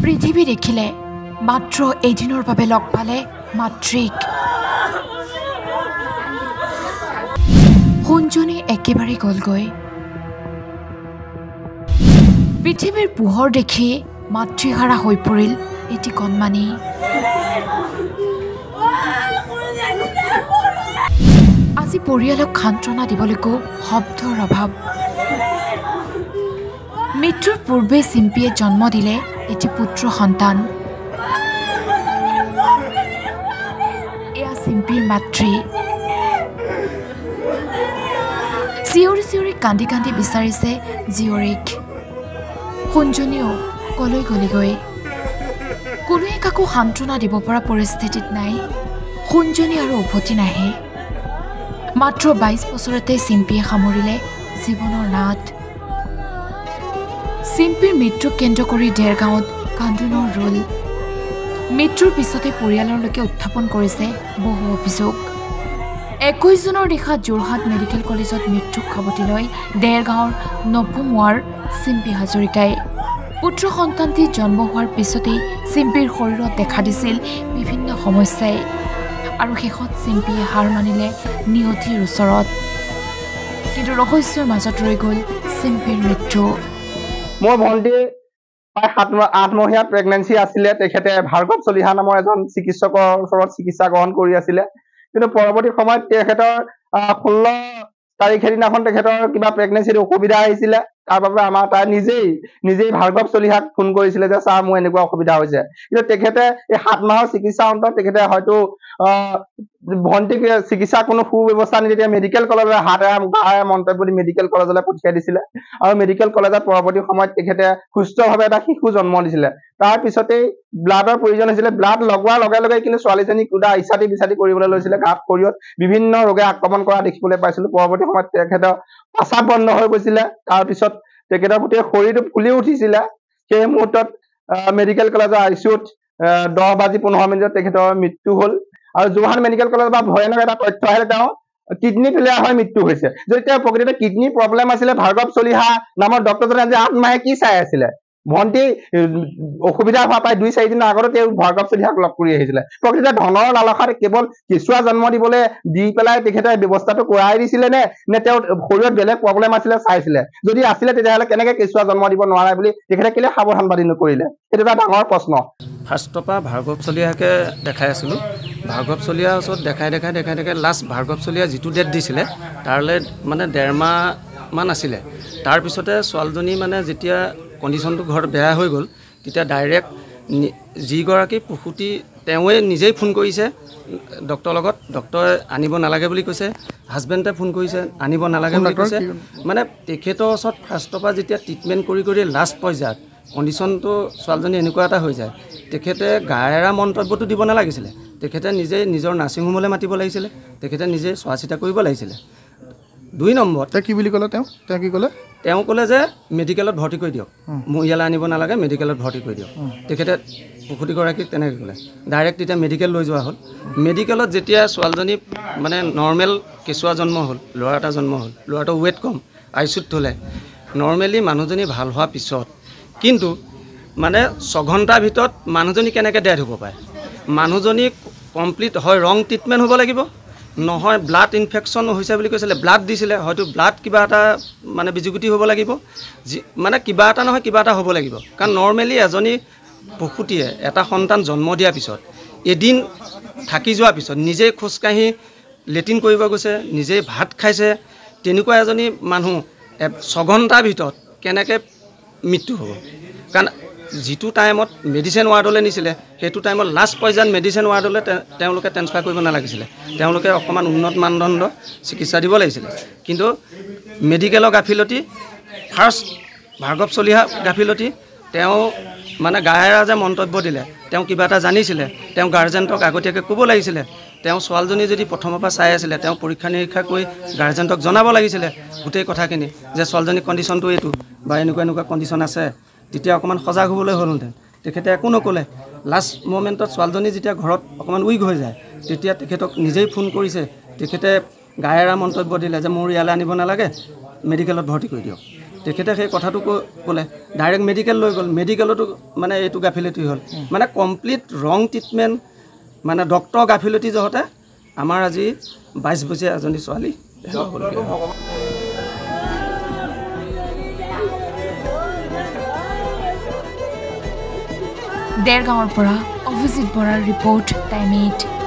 পৃথিৱী দেখিলে মাত্ৰ এদিনৰ বাবে লগ পালে মাতৃক। সোণজনী একেবাৰে গ'লগৈ। পৃথিৱীৰ পোহৰ দেখি মাতৃহাৰা হৈ পৰিল এটি কণমানি। আজি পৰিয়ালক সান্ত্বনা দিবলৈকো শব্দৰ অভাৱ। মৃত্যুৰ পূৰ্বে চিম্পীয়ে জন্ম দিলে এটি পুত্ৰ সন্তান। এয়া চিম্পীৰ মাতৃ। চিঞৰি চিঞৰি কান্দি কান্দি বিচাৰিছে জীয়ৰীক। সোণজনীও কলৈ গলিগৈ। কোনোৱে কাকো সান্ত্বনা দিব পৰা পৰিস্থিতিত নাই। সোণজনী আৰু উভতি নাহে। মাত্ৰ ২২ বছৰতে চিম্পীয়ে সামৰিলে জীৱনৰ নাট। চিম্পীৰ মৃত্যুক কেন্দ্ৰ কৰি দেৰগাঁৱত কান্দোনৰ ৰোল। মৃত্যুৰ পিছতে পৰিয়াললৈকে উত্থাপন কৰিছে বহু অভিযোগ। ২১ জুনৰ নিশা যোৰহাট মেডিকেল কলেজত মৃত্যুক সাৱটি লয় দেৰগাঁৱৰ নপুমুৱাৰ চিম্পী হাজৰিকাই। পুত্ৰ সন্তানটি জন্ম হোৱাৰ পিছতেই চিম্পীৰ শৰীৰত দেখা দিছিল বিভিন্ন সমস্যাই, আৰু শেষত চিম্পীয়ে হাৰ মানিলে নিয়তিৰ ওচৰত। কিন্তু ৰহস্যৰ মাজত ৰৈ গ'ল চিম্পীৰ মৃত্যু। মোৰ ভণ্টি প্ৰায় 8 মহীয়া প্ৰেগনেঞ্চি আছিলে। তেখেতে ভাৰ্গৱ চলিহা নামৰ এজন চিকিৎসকৰ ওচৰত চিকিৎসা গ্ৰহণ কৰি আছিলে। কিন্তু পৰৱৰ্তী সময়ত তেখেতৰ 16 তাৰিখে দিনাখন তেখেতৰ কিবা প্ৰেগনেঞ্চিত অসুবিধা আহিছিলে। তাৰ বাবে তাই নিজেই ভাৰ্গৱ চলিহাক ফোন কৰিছিলে যে ছাৰ মোৰ এনেকুৱা অসুবিধা হৈছে। কিন্তু তেখেতে এই 7 মাহৰ চিকিৎসা অন্তত তেখেতে হয়তো ভণ্টিক চিকিৎসাৰ কোনো সুব্যৱস্থা নিদিয়ে মেডিকেল কলেজলৈ হাতেৰে মন্তব্য দি মেডিকেল কলেজলৈ পঠিয়াই দিছিলে। আৰু মেডিকেল কলেজত পৰৱৰ্তী সময়ত তেখেতে সুস্থভাৱে এটা শিশু জন্ম দিছিলে। তাৰ পিছতেই ব্লাডৰ প্ৰয়োজন হৈছিলে। ব্লাড লগোৱাৰ লগে লগে কিন্তু ছোৱালীজনীক কিবা ইচ্ছাতি বিচাতি কৰিবলৈ লৈছিলে। গাত শৰীৰত বিভিন্ন ৰোগে আক্ৰমণ কৰা দেখিবলৈ পাইছিলো। পৰৱৰ্তী সময়ত তেখেতৰ প্ৰস্ৰাৱ বন্ধ হৈ গৈছিলে। তাৰপিছত তেখেতৰ গোটেই শৰীৰটো ফুলি উঠিছিলে। সেই মুহূৰ্তত মেডিকেল কলেজৰ ICUত 10:15 তেখেতৰ মৃত্যু হ'ল। আৰু যোৰহাট মেডিকেল কলেজৰ পৰা ভয়ানক এটা তথ্য আহিলে, তেওঁ কিডনী ফেলিয়াৰ হৈ মৃত্যু হৈছে। যদি তেওঁৰ প্ৰকৃততে কিডনী প্ৰব্লেম আছিলে, ভাৰ্গৱ চলিহা নামৰ ডক্টৰজনে আজি 8 মাহে কি চাই আছিলে? ভণ্টি অসুবিধা হোৱা প্ৰায় 2-4 দিনৰ আগতে তেওঁ ভাৰ্গৱ চলিহাক লগ কৰি আহিছিলে। প্ৰকৃততে ধনৰ লালসাত কেৱল কেঁচুৱা জন্ম দিবলৈ দি পেলাই তেখেতে ব্যৱস্থাটো কৰাই দিছিলে নে তেওঁৰ শৰীৰত বেলেগ প্ৰব্লেম আছিলে চাইছিলে? যদি আছিলে তেতিয়াহ'লে কেনেকে কেঁচুৱা জন্ম দিব নোৱাৰে বুলি তেখেতে কেলে সাৱধানবাদী নকৰিলে? সেইটো এটা ডাঙৰ প্ৰশ্ন। ফাৰ্ষ্টৰ পৰা ভাৰ্গৱ চলিহাকে দেখাই আছিলোঁ। ভাৰ্গৱ চলিহাৰ ওচৰত দেখাই লাষ্ট ভাৰ্গৱ চলিহা যিটো ডেট দিছিলে তাৰলৈ মানে 1.5 মাহমান আছিলে। তাৰপিছতে ছোৱালীজনী মানে যেতিয়া কণ্ডিশ্যনটো ঘৰত বেয়া হৈ গ'ল, তেতিয়া ডাইৰেক্ট যিগৰাকী প্ৰসূতি তেওঁৱে নিজেই ফোন কৰিছে ডক্টৰৰ লগত। ডক্টৰে আনিব নালাগে বুলি কৈছে। হাজবেণ্ডে ফোন কৰিছে আনিব নালাগে বুলি কৈছে। মানে তেখেতৰ ওচৰত ফাৰ্ষ্টৰ পৰা যেতিয়া ট্ৰিটমেণ্ট কৰি লাষ্ট পৰ্যায়ত কণ্ডিশ্যনটো ছোৱালীজনী এনেকুৱা এটা হৈ যায়, তেখেতে গায়েৰা মন্তব্যটো দিব নালাগিছিলে। তেখেতে নিজেই নিজৰ নাৰ্ছিং হোমলৈ মাতিব লাগিছিলে। তেখেতে নিজে চোৱা চিতা কৰিব লাগিছিলে। 2 নম্বৰ কি বুলি ক'লে তেওঁ কি ক'লে? তেওঁ ক'লে যে মেডিকেলত ভৰ্তি কৰি দিয়ক, মোৰ ইয়ালৈ আনিব নালাগে, মেডিকেলত ভৰ্তি কৰি দিয়ক। তেখেতে প্ৰসূতিগৰাকীক তেনেকৈ ক'লে। ডাইৰেক্ট তেতিয়া মেডিকেল লৈ যোৱা হ'ল। মেডিকেলত যেতিয়া ছোৱালীজনী মানে নৰ্মেল কেঁচুৱা জন্ম হ'ল, ল'ৰা এটা জন্ম হ'ল, ল'ৰাটোৰ ৱেইট কম, ICUত থ'লে। নৰ্মেলি মানুহজনী ভাল হোৱাৰ পিছত কিন্তু মানে 6 ঘণ্টাৰ ভিতৰত মানুহজনী কেনেকৈ ডেথ হ'ব পাৰে? মানুহজনী কমপ্লিট হয় ৰং ট্ৰিটমেণ্ট হ'ব লাগিব, নহয় ব্লাড ইনফেকশ্যন হৈছে বুলি কৈছিলে, ব্লাড দিছিলে, হয়তো ব্লাড কিবা এটা মানে বিজুগুটি হ'ব লাগিব, মানে কিবা এটা নহয় কিবা এটা হ'ব লাগিব। কাৰণ নৰ্মেলি এজনী প্ৰসূতিয়ে এটা সন্তান জন্ম দিয়াৰ পিছত এদিন থাকি যোৱাৰ পিছত নিজেই খোজকাঢ়ি লেট্ৰিন কৰিব গৈছে, নিজেই ভাত খাইছে, তেনেকুৱা এজনী মানুহ 6 ঘণ্টাৰ ভিতৰত কেনেকৈ মৃত্যু হ'ব? কাৰণ যিটো টাইমত মেডিচিন ৱাৰ্ডলৈ নিছিলে সেইটো টাইমত লাষ্ট পৰ্যায়ত মেডিচিন ৱাৰ্ডলৈ তেওঁলোকে ট্ৰেন্সফাৰ কৰিব নালাগিছিলে। তেওঁলোকে অকণমান উন্নত মানদণ্ড চিকিৎসা দিব লাগিছিলে। কিন্তু মেডিকেলৰ গাফিলতি, ফাৰ্ষ্ট ভাৰ্গৱ চলিহা গাফিলতি। তেওঁ মানে গায়েৰা যে মন্তব্য দিলে, তেওঁ কিবা এটা জানিছিলে, তেওঁ গাৰ্জেণ্টক আগতীয়াকৈ ক'ব লাগিছিলে। তেওঁ ছোৱালীজনী যদি প্ৰথমৰ পৰা চাই আছিলে, তেওঁ পৰীক্ষা নিৰীক্ষা কৰি গাৰ্জেণ্টক জনাব লাগিছিলে গোটেই কথাখিনি যে ছোৱালীজনীৰ কণ্ডিশ্যনটো এইটো বা এনেকুৱা কণ্ডিশ্যন আছে। তেতিয়া অকণমান সজাগ হ'বলৈ হ'লহেঁতেন। তেখেতে একো নক'লে। লাষ্ট মমেণ্টত ছোৱালীজনী যেতিয়া ঘৰত অকণমান উইক হৈ যায়, তেতিয়া তেখেতক নিজেই ফোন কৰিছে। তেখেতে গায়েৰা মন্তব্য দিলে যে মোৰ ইয়ালৈ আনিব নালাগে, মেডিকেলত ভৰ্তি কৰি দিয়ক। তেখেতে সেই কথাটো ক'লে ডাইৰেক্ট মেডিকেল লৈ গ'ল মেডিকেলতো মানে এইটো গাফিলতি হ'ল মানে কমপ্লিট ৰং ট্ৰিটমেণ্ট মানে ডক্টৰ গাফিলতি জহতে আমাৰ আজি 22 বছৰীয়া এজনী ছোৱালী দেৰগাঁৱৰ পৰা অভিজিত বৰাৰ ৰিপৰ্ট টাইম 8